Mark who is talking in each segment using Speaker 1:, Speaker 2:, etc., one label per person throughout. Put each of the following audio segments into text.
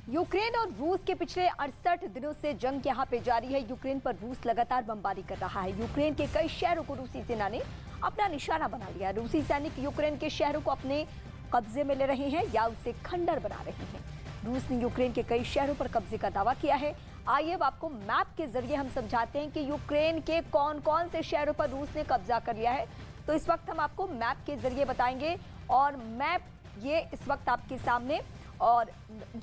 Speaker 1: Ukraine और रूस के पिछले 68 दिनों से जंग यहां पे जारी है। यूक्रेन पर रूस लगातार बमबारी कर रहा है। यूक्रेन के कई शहरों को रूसी सेना ने अपना निशाना बना लिया। रूसी सैनिक यूक्रेन के शहरों को अपने कब्जे में ले रहे हैं या उसे खंडर बना रहे हैं। रूस ने यूक्रेन के कई शहरों पर कब्जे का दावा किया है। आइए अब आपको मैप के जरिए हम समझाते हैं कि यूक्रेन के कौन कौन से शहरों पर रूस ने कब्जा कर लिया है। तो इस वक्त हम आपको मैप के जरिए बताएंगे और मैप ये इस वक्त आपके सामने, और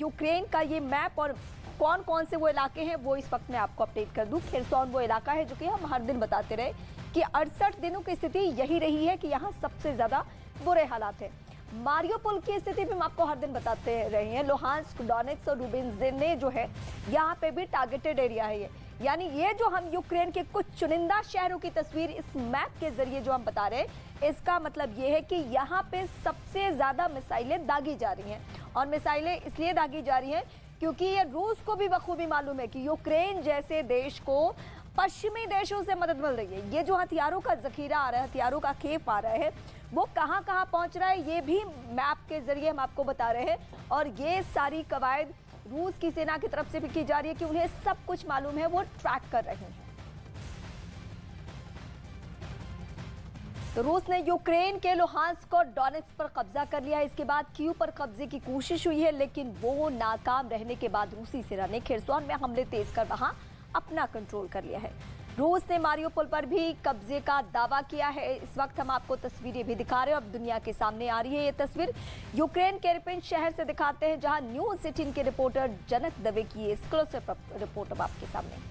Speaker 1: यूक्रेन का ये मैप और कौन कौन से वो इलाके हैं वो इस वक्त मैं आपको अपडेट कर दूं। खेरसौन वो इलाका है जो कि हम हर दिन बताते रहे कि 68 दिनों की स्थिति यही रही है कि यहाँ सबसे ज्यादा बुरे हालात हैं। मारियोपोल की स्थिति भी हम आपको हर दिन बताते रहे हैं। लुहांस्क, डोनेट्स्क और रूबेन्ज़े जो है यहाँ पे भी टारगेटेड एरिया है ये। यानी ये जो हम यूक्रेन के कुछ चुनिंदा शहरों की तस्वीर इस मैप के जरिए जो हम बता रहे हैं, इसका मतलब ये है कि यहाँ पे सबसे ज्यादा मिसाइलें दागी जा रही हैं। और मिसाइलें इसलिए दागी जा रही हैं क्योंकि ये रूस को भी बखूबी मालूम है कि यूक्रेन जैसे देश को पश्चिमी देशों से मदद मिल रही है। ये जो हथियारों का जखीरा आ रहा है, हथियारों का खेप आ रहा है, वो कहां कहां पहुंच रहा है ये भी मैप के जरिए हम आपको बता रहे हैं। और ये सारी कवायद रूस की सेना की तरफ से भी की जा रही है कि उन्हें सब कुछ मालूम है, वो ट्रैक कर रहे हैं। तो रूस ने यूक्रेन के लुहांस्क और डोनेट्स्क पर कब्जा कर लिया है। इसके बाद कीव पर कब्जे की कोशिश हुई है, लेकिन वो नाकाम रहने के बाद रूसी सेना ने खेरसौन में हमले तेज कर वहां अपना कंट्रोल कर लिया है। रूस ने मारियोपोल पर भी कब्जे का दावा किया है। इस वक्त हम आपको तस्वीरें भी दिखा रहे हैं, अब दुनिया के सामने आ रही है ये तस्वीर। यूक्रेन के इरपिन शहर से दिखाते हैं जहां न्यूज 18 के रिपोर्टर जनक दवे की एक्सक्लूसिव रिपोर्ट अब आपके सामने।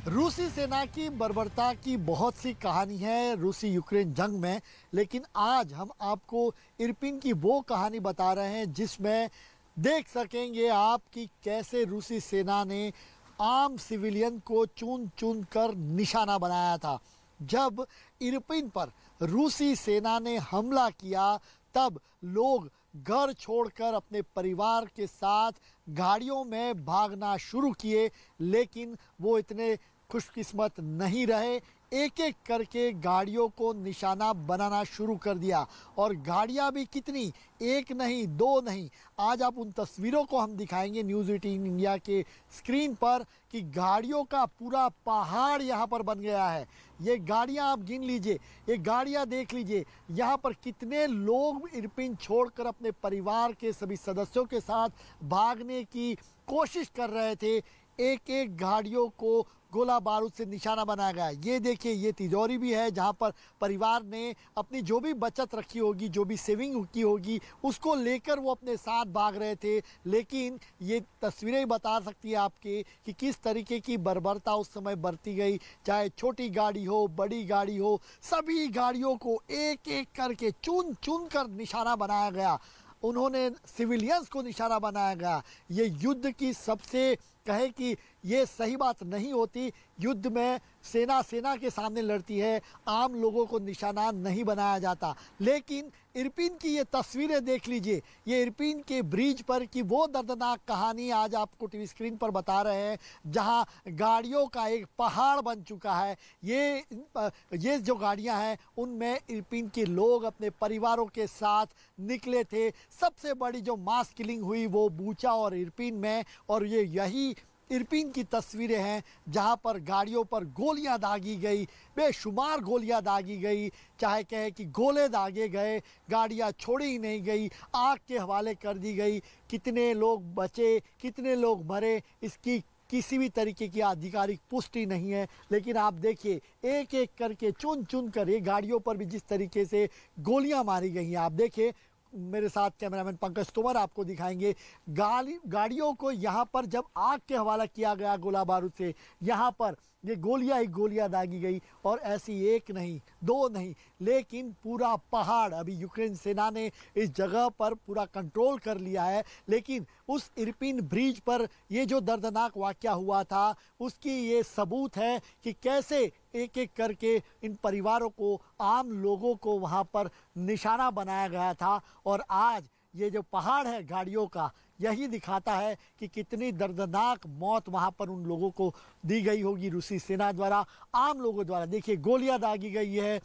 Speaker 2: रूसी सेना की बर्बरता की बहुत सी कहानी है रूसी यूक्रेन जंग में, लेकिन आज हम आपको इरपिन की वो कहानी बता रहे हैं जिसमें देख सकेंगे आप कि कैसे रूसी सेना ने आम सिविलियन को चुन चुन कर निशाना बनाया था। जब इरपिन पर रूसी सेना ने हमला किया तब लोग घर छोड़कर अपने परिवार के साथ गाड़ियों में भागना शुरू किए, लेकिन वो इतने खुशकिस्मत नहीं रहे। एक एक करके गाड़ियों को निशाना बनाना शुरू कर दिया, और गाड़ियां भी कितनी, एक नहीं दो नहीं। आज आप उन तस्वीरों को हम दिखाएंगे न्यूज़ 18 इंडिया के स्क्रीन पर कि गाड़ियों का पूरा पहाड़ यहाँ पर बन गया है। ये गाड़ियां आप गिन लीजिए, ये गाड़ियां देख लीजिए, यहाँ पर कितने लोग इरपिन छोड़कर अपने परिवार के सभी सदस्यों के साथ भागने की कोशिश कर रहे थे। एक एक गाड़ियों को गोला बारूद से निशाना बनाया गया। ये देखिए, ये तिजोरी भी है जहाँ पर परिवार ने अपनी जो भी बचत रखी होगी, जो भी सेविंग की होगी, उसको लेकर वो अपने साथ भाग रहे थे। लेकिन ये तस्वीरें बता सकती है आपके कि किस तरीके की बर्बरता उस समय बरती गई। चाहे छोटी गाड़ी हो, बड़ी गाड़ी हो, सभी गाड़ियों को एक एक करके चुन चुन कर निशाना बनाया गया। उन्होंने सिविलियंस को निशाना बनाया गया। ये युद्ध की सबसे कहे कि ये सही बात नहीं होती। युद्ध में सेना सेना के सामने लड़ती है, आम लोगों को निशाना नहीं बनाया जाता। लेकिन इरपिन की ये तस्वीरें देख लीजिए, ये इरपिन के ब्रिज पर की वो दर्दनाक कहानी आज आपको टीवी स्क्रीन पर बता रहे हैं, जहां गाड़ियों का एक पहाड़ बन चुका है। ये जो गाड़ियां हैं उनमें इरपिन के लोग अपने परिवारों के साथ निकले थे। सबसे बड़ी जो मास किलिंग हुई वो बूचा और इरपिन में, और ये यही इरपिन की तस्वीरें हैं जहां पर गाड़ियों पर गोलियां दागी गई, बेशुमार गोलियां दागी गई। चाहे कहे कि गोले दागे गए, गाड़ियां छोड़ी ही नहीं गई, आग के हवाले कर दी गई। कितने लोग बचे, कितने लोग मरे, इसकी किसी भी तरीके की आधिकारिक पुष्टि नहीं है। लेकिन आप देखिए, एक एक करके चुन चुन कर ये गाड़ियों पर भी जिस तरीके से गोलियां मारी गई हैं। आप देखिए, मेरे साथ कैमरामैन पंकज तोमर आपको दिखाएंगे गाड़ियों को यहाँ पर जब आग के हवाला किया गया गोला बारूद से, यहाँ पर ये गोलियां ही गोलियां दागी गई। और ऐसी एक नहीं, दो नहीं, लेकिन पूरा पहाड़ अभी यूक्रेन सेना ने इस जगह पर पूरा कंट्रोल कर लिया है। लेकिन उस इरपिन ब्रिज पर ये जो दर्दनाक वाकया हुआ था, उसकी ये सबूत है कि कैसे एक एक करके इन परिवारों को, आम लोगों को वहाँ पर निशाना बनाया गया था। और आज ये जो पहाड़ है गाड़ियों का, यही दिखाता है कि कितनी दर्दनाक मौत वहाँ पर उन लोगों को दी गई होगी रूसी सेना द्वारा, आम लोगों द्वारा। देखिए, गोलियां दागी गई है,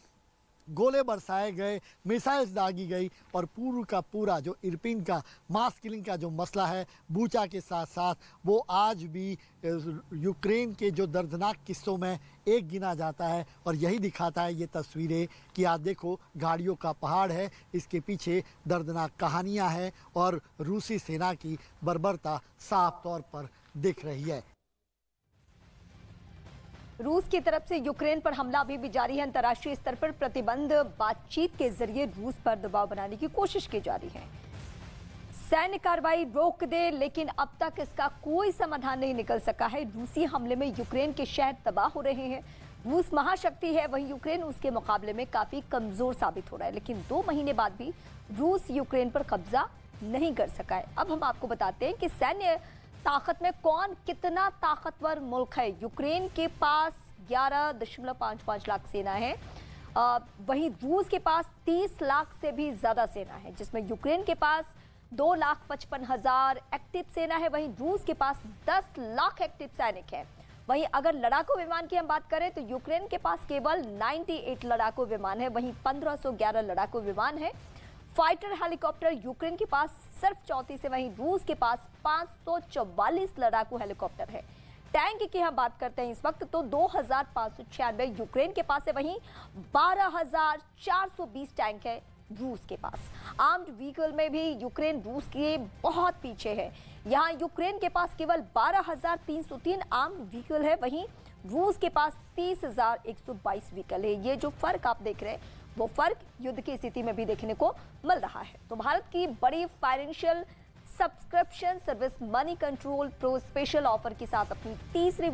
Speaker 2: गोले बरसाए गए, मिसाइल्स दागी गई और पूरा का पूरा जो इरपिन का मास किलिंग का जो मसला है बूचा के साथ साथ वो आज भी यूक्रेन के जो दर्दनाक किस्सों में एक गिना जाता है। और यही दिखाता है ये तस्वीरें कि आप देखो गाड़ियों का पहाड़ है, इसके पीछे दर्दनाक कहानियां हैं और रूसी सेना की बर्बरता साफ तौर पर दिख रही है।
Speaker 1: रूस की तरफ से यूक्रेन पर हमला अभी भी जारी है। अंतर्राष्ट्रीय स्तर पर प्रतिबंध बातचीत के जरिए रूस पर दबाव बनाने की कोशिश की जा रही है। सैन्य कार्रवाई रोक दे, लेकिन अब तक इसका कोई समाधान नहीं निकल सका है। रूसी हमले में यूक्रेन के शहर तबाह हो रहे हैं। रूस महाशक्ति है, वहीं यूक्रेन उसके मुकाबले में काफी कमजोर साबित हो रहा है। लेकिन 2 महीने बाद भी रूस यूक्रेन पर कब्जा नहीं कर सका है। अब हम आपको बताते हैं कि सैन्य ताकत में कौन कितना ताकतवर मुल्क है। यूक्रेन के पास 11.55 लाख सेना है, वहीं रूस के पास 30 लाख से भी ज्यादा सेना है, जिसमें यूक्रेन के पास 2,55,000 एक्टिव सेना है, वहीं रूस के पास 10 लाख एक्टिव सैनिक है। वहीं अगर लड़ाकू विमान की हम बात करें तो यूक्रेन के पास केवल 98 लड़ाकू विमान है, वहीं 1511 लड़ाकू विमान है। फाइटर हेलीकॉप्टर यूक्रेन के पास सिर्फ 34 है, वहीं रूस के पास 544 लड़ाकू हेलीकॉप्टर है। टैंक की हम बात करते हैं इस वक्त तो 2,596 यूक्रेन के पास है, वहीं 12,420 टैंक है रूस के पास। आर्म्ड व्हीकल में भी यूक्रेन रूस के बहुत पीछे है। यहाँ यूक्रेन के पास केवल 12,303 आर्म्ड व्हीकल है, वहीं रूस के पास 30,122 व्हीकल है। ये जो फर्क आप देख रहे हैं वो फर्क युद्ध की स्थिति में भी देखने को मिल रहा है। तो भारत की बड़ी financial subscription service money control pro special offer के साथ अपनी तीसरी